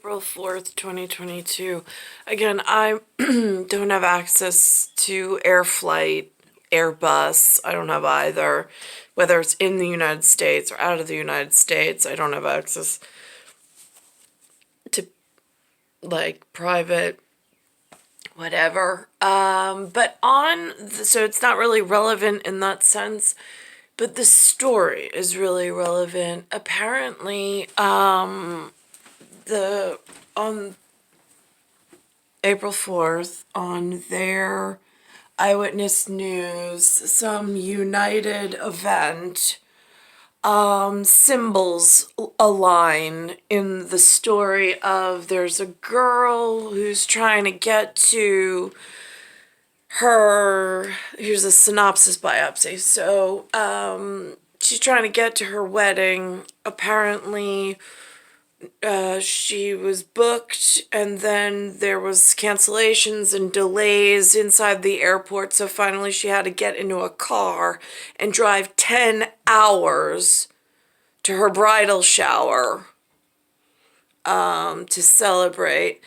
April 4th, 2022. Again, I don't have access to air flight, Airbus. I don't have either. Whether it's in the United States or out of the United States, I don't have access to, like, private whatever. So it's not really relevant in that sense, but the story is really relevant. Apparently, on April 4th, on their Eyewitness News, some United event, symbols align in the story of there's a girl who's trying to get to here's a synopsis biopsy. So, she's trying to get to her wedding. Apparently, she was booked, and then there was cancellations and delays inside the airport, so finally she had to get into a car and drive 10 hours to her bridal shower to celebrate.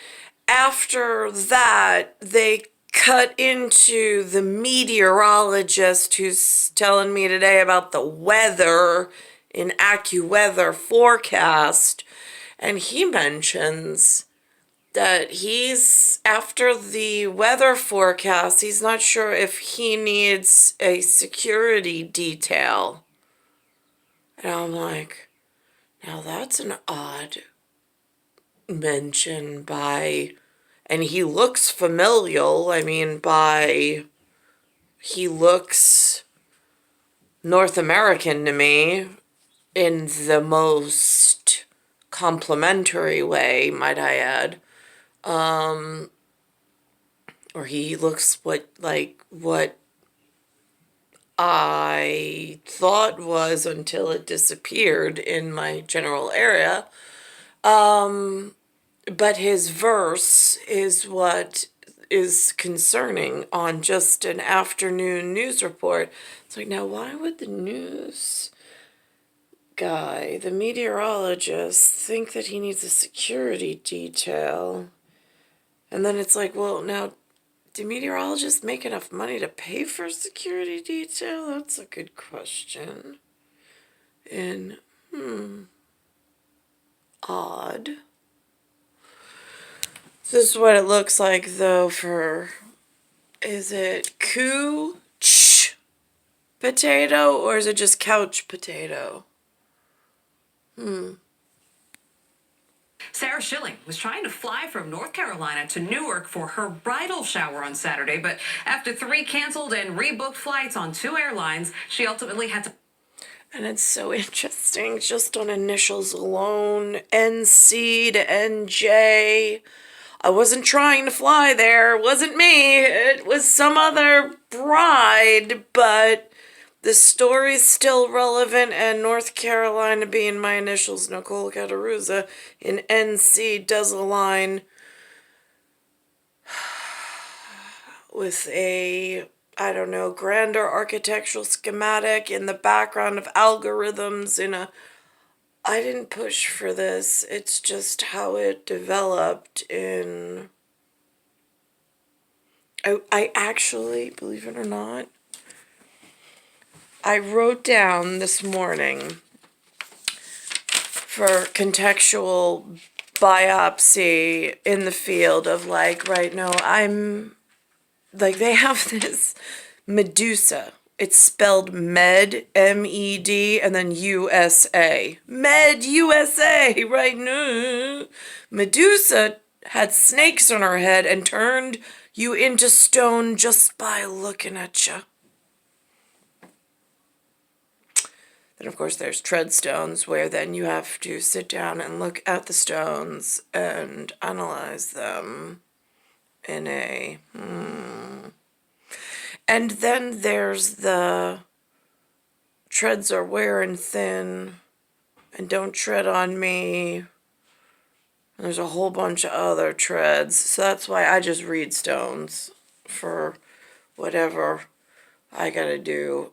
After that, they cut into the meteorologist who's telling me today about the weather in Accuweather forecast. And he mentions that he's, after the weather forecast, he's not sure if he needs a security detail. And I'm like, now that's an odd mention by, and he looks familial. I mean, he looks North American to me in the most complimentary way, might I add. Or he looks what I thought was until it disappeared in my general area. But his verse is what is concerning on just an afternoon news report. It's like, now why would the news guy, the meteorologist, think that he needs a security detail? And then it's like, well, now, do meteorologists make enough money to pay for a security detail? That's a good question. And, odd. This is what it looks like, though, is it couch potato, or is it just couch potato? Sarah Shilling was trying to fly from North Carolina to Newark for her bridal shower on Saturday, but after 3 canceled and rebooked flights on 2 airlines, she ultimately had to... And it's so interesting, just on initials alone, NC to NJ. I wasn't trying to fly there. It wasn't me. It was some other bride, but the story's still relevant, and North Carolina being my initials, Nicole Cattaruzza, in NC does align with a, I don't know, grander architectural schematic in the background of algorithms I didn't push for this. It's just how it developed in... I actually, believe it or not, I wrote down this morning for contextual biopsy in the field of right now, they have this Medusa. It's spelled Med, M-E-D, and then USA. Med, USA, right? No. Medusa had snakes on her head and turned you into stone just by looking at you. Then, of course, there's treadstones, where then you have to sit down and look at the stones and analyze them in a... And then there's the treads are wearing thin and don't tread on me. There's a whole bunch of other treads. So that's why I just read stones for whatever I gotta do.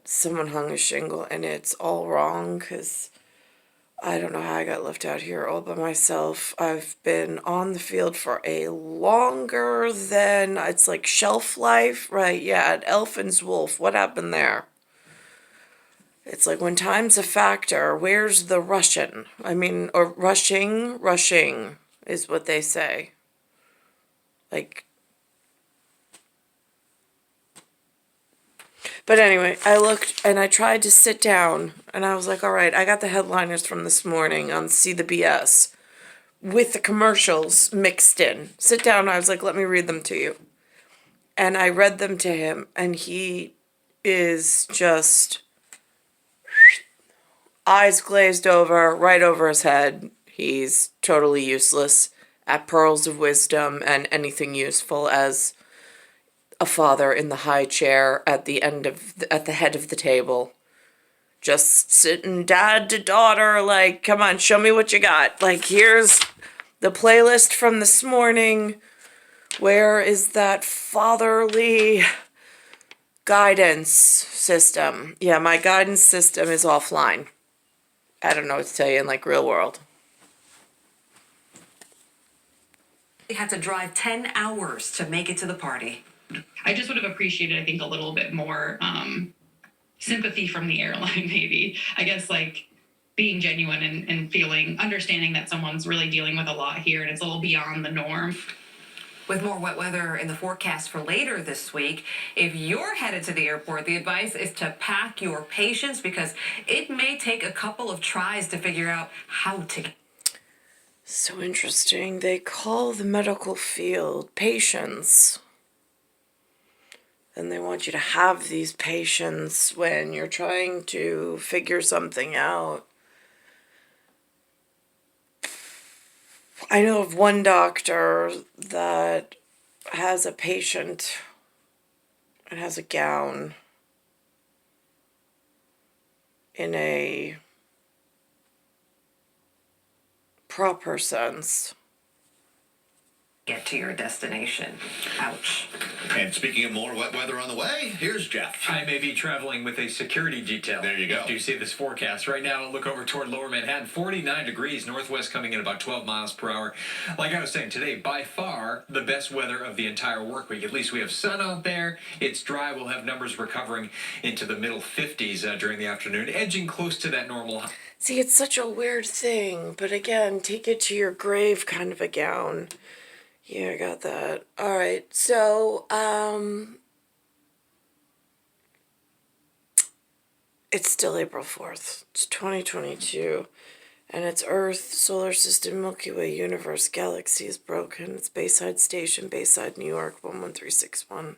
Someone hung a shingle and it's all wrong because I don't know how I got left out here all by myself. I've been on the field for a longer than, it's like shelf life, right? Yeah, at Elfin's Wolf. What happened there? It's like when time's a factor, where's the Russian? I mean, or rushing is what they say. Like, but anyway, I looked and I tried to sit down and I was like, all right, I got the headliners from this morning on See the BS with the commercials mixed in. Sit down, I was like, let me read them to you. And I read them to him and he is just eyes glazed over, right over his head. He's totally useless at pearls of wisdom and anything useful as a father in the high chair at the head of the table, just sitting dad to daughter, like, come on, show me what you got. Like, here's the playlist from this morning. Where is that fatherly guidance system? Yeah, my guidance system is offline. I don't know what to tell you in like real world. They had to drive 10 hours to make it to the party. I just would have appreciated, I think, a little bit more sympathy from the airline, maybe. I guess, like, being genuine and understanding that someone's really dealing with a lot here and it's a little beyond the norm. With more wet weather in the forecast for later this week, if you're headed to the airport, the advice is to pack your patience because it may take a couple of tries to figure out how to. So interesting. They call the medical field patience. And they want you to have these patience when you're trying to figure something out. I know of one doctor that has a patient and has a gown in a proper sense. Get to your destination. Ouch. And speaking of more wet weather on the way, here's Jeff. I may be traveling with a security detail. There you go. Do you see this forecast? Right now, look over toward lower Manhattan, 49 degrees, northwest coming in about 12 miles per hour. Like I was saying, today, by far, the best weather of the entire work week. At least we have sun out there. It's dry. We'll have numbers recovering into the middle 50s during the afternoon, edging close to that normal. See, it's such a weird thing, but again, take it to your grave kind of a gown. Yeah, I got that. All right, so, it's still April 4th. It's 2022, and it's Earth, Solar System, Milky Way, Universe, Galaxy is broken. It's Bayside Station, Bayside, New York, 11361.